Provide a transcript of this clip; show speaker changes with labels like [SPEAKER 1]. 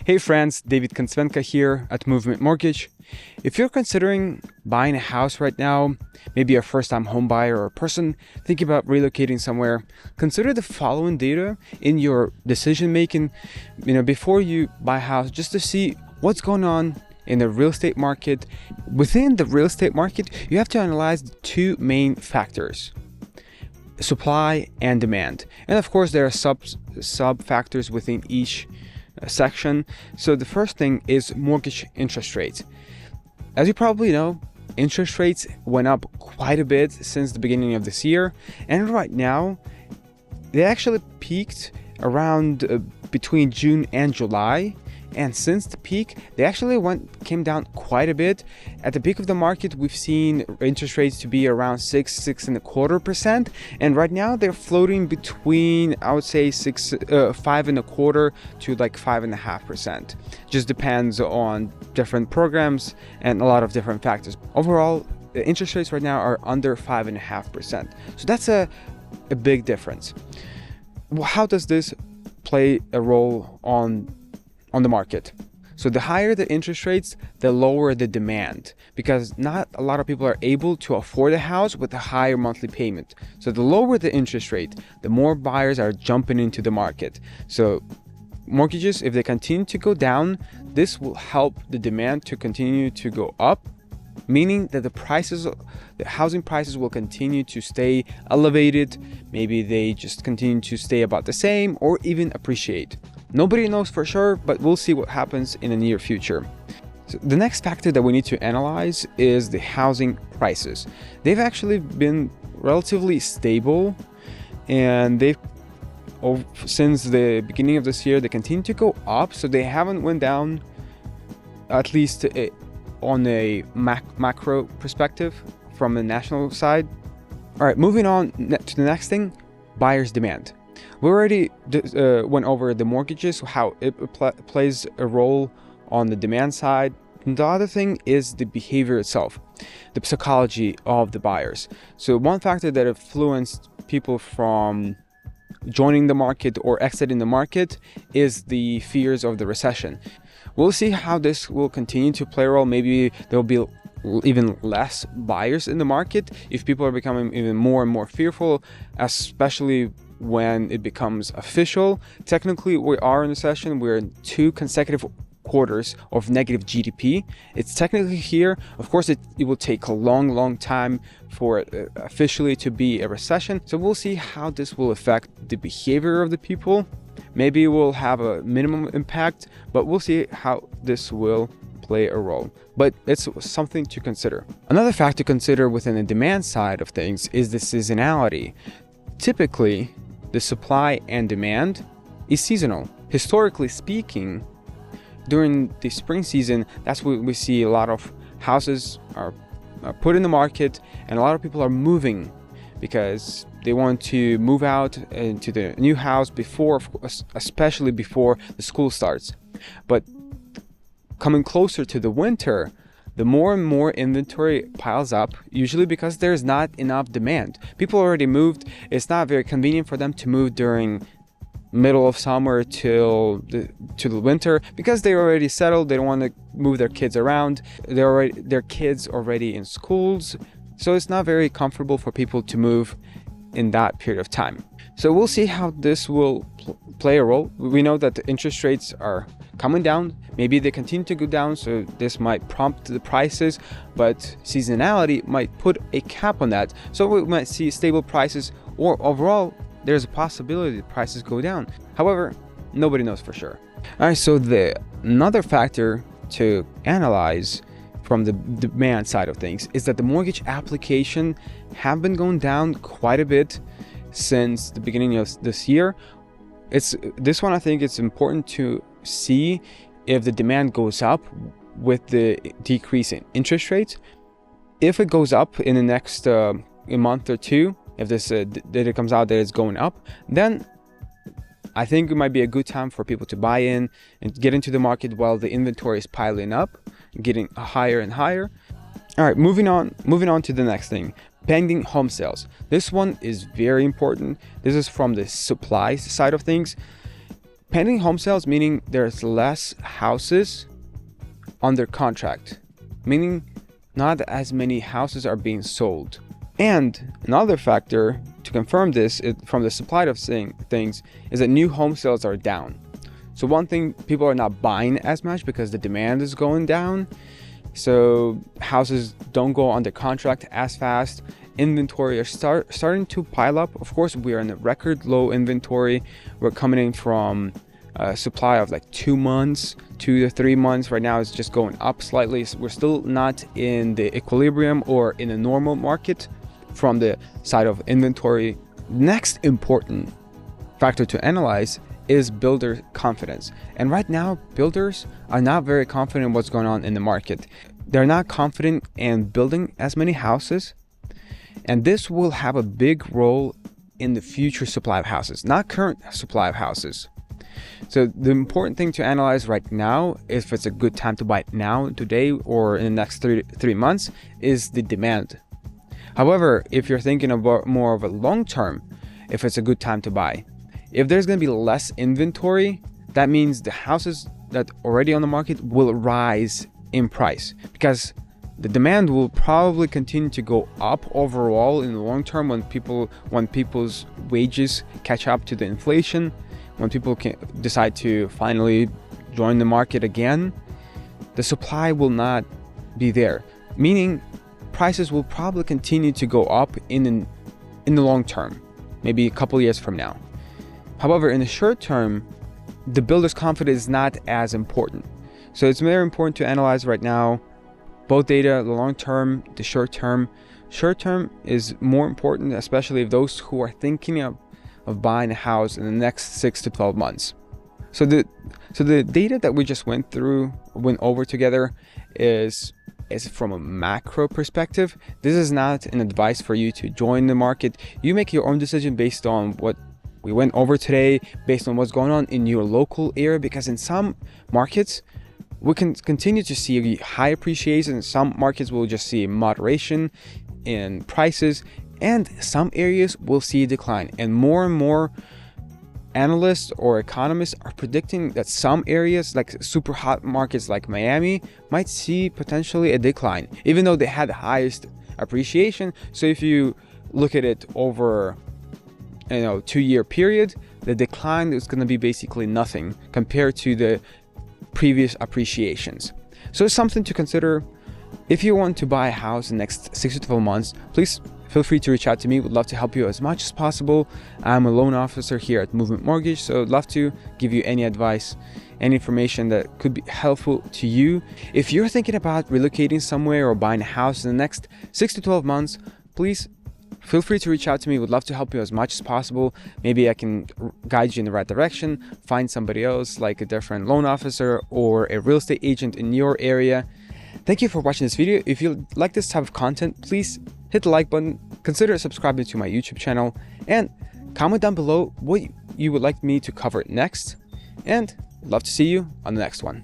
[SPEAKER 1] Hey friends, David.Kontsevenko here at Movement Mortgage. If you're considering buying a house right now, maybe a first-time home buyer or a person thinking about relocating somewhere, consider the following data in your decision making, before you buy a house, just to see what's going on in the real estate market. Within the real estate market, you have to analyze the two main factors: supply and demand. And of course, there are sub factors within each section. So the first thing is mortgage interest rates. As you probably know, interest rates went up quite a bit since the beginning of this year, and right now they actually peaked around between June and July. And since the peak, they actually came down quite a bit. At the peak of the market, we've seen interest rates to be around 6.25%, and right now they're floating between, I would say, 5.25% to like 5.5%. Just depends on different programs and a lot of different factors. Overall, the interest rates right now are under 5.5%. So that's a big difference. Well, how does this play a role on the market? So the higher the interest rates, the lower the demand, because not a lot of people are able to afford a house with a higher monthly payment. So the lower the interest rate, the more buyers are jumping into the market. So mortgages, if they continue to go down, this will help the demand to continue to go up, meaning that the housing prices will continue to stay elevated. Maybe they just continue to stay about the same or even appreciate. Nobody knows for sure, but we'll see what happens in the near future. So the next factor that we need to analyze is the housing prices. They've actually been relatively stable, and since the beginning of this year, they continue to go up. So they haven't went down, at least on a macro perspective from the national side. All right, moving on to the next thing, buyer's demand. We already went over the mortgages, how it plays a role on the demand side. And the other thing is the behavior itself, the psychology of the buyers. So one factor that influenced people from joining the market or exiting the market is the fears of the recession. We'll see how this will continue to play a role. Maybe there will be even less buyers in the market if people are becoming even more and more fearful, especially when it becomes official. Technically, we are in a recession. We're in 2 consecutive quarters of negative GDP. It's technically here. Of course, it will take a long time for it officially to be a recession. So we'll see how this will affect the behavior of the people. Maybe it will have a minimum impact, but we'll see how this will play a role. But it's something to consider. Another fact to consider within the demand side of things is the seasonality. Typically, the supply and demand is seasonal. Historically speaking, during the spring season, that's when we see a lot of houses are put in the market, and a lot of people are moving because they want to move out into the new house especially before the school starts. But coming closer to the winter, the more and more inventory piles up, usually because there's not enough demand. People already moved. It's not very convenient for them to move during middle of summer to the winter because they're already settled. They don't want to move their kids around. Their kids already in schools. So it's not very comfortable for people to move in that period of time. So we'll see how this will play a role. We know that the interest rates are coming down. Maybe they continue to go down, so this might prompt the prices, but seasonality might put a cap on that. So we might see stable prices, or overall, there's a possibility the prices go down. However, nobody knows for sure. All right, so another factor to analyze from the demand side of things is that the mortgage application have been going down quite a bit since the beginning of this year. This one, I think it's important to see if the demand goes up with the decrease in interest rates. If it goes up in the next a month or two, if this data comes out that it's going up, then I think it might be a good time for people to buy in and get into the market while the inventory is piling up, getting higher and higher. All right, moving on to the next thing, pending home sales. This one is very important. This is from the supply side of things. Pending home sales, meaning there's less houses under contract, meaning not as many houses are being sold. And another factor to confirm this from the supply of things is that new home sales are down. So one thing, people are not buying as much because the demand is going down. So houses don't go under contract as fast. Inventory are starting to pile up. Of course, we are in a record low inventory. We're coming in from a supply of like 2 months, 2 to 3 months. Right now it's just going up slightly. So we're still not in the equilibrium or in a normal market from the side of inventory. Next important factor to analyze is builder confidence. And right now, builders are not very confident in what's going on in the market. They're not confident in building as many houses. And this will have a big role in the future supply of houses, not current supply of houses. So the important thing to analyze right now, if it's a good time to buy now, today, or in the next three months, is the demand. However, if you're thinking about more of a long term, if it's a good time to buy, if there's going to be less inventory, that means the houses that are already on the market will rise in price, because the demand will probably continue to go up overall in the long term when people's wages catch up to the inflation, when people can decide to finally join the market again. The supply will not be there, meaning prices will probably continue to go up in the long term, maybe a couple years from now. However, in the short term, the builder's confidence is not as important. So it's very important to analyze right now both data, the long term, the short term. Short term is more important, especially if those who are thinking of buying a house in the next 6 to 12 months. So the data that we just went over together is from a macro perspective. This is not an advice for you to join the market. You make your own decision based on what we went over today, based on what's going on in your local area, because in some markets we can continue to see high appreciation. Some markets will just see moderation in prices, and some areas will see a decline. And more analysts or economists are predicting that some areas, like super hot markets like Miami, might see potentially a decline, even though they had the highest appreciation. So if you look at it over 2-year period, the decline is going to be basically nothing compared to the previous appreciations. So it's something to consider. If you want to buy a house in the next 6 to 12 months, please feel free to reach out to me. Would love to help you as much as possible. I'm a loan officer here at Movement Mortgage, so I'd love to give you any advice, any information that could be helpful to you. If you're thinking about relocating somewhere or buying a house in the next 6 to 12 months, please feel free to reach out to me. Would love to help you as much as possible. Maybe I can guide you in the right direction, find somebody else like a different loan officer or a real estate agent in your area. Thank you for watching this video. If you like this type of content, please hit the like button, consider subscribing to my YouTube channel, and comment down below what you would like me to cover next. And I'd love to see you on the next one.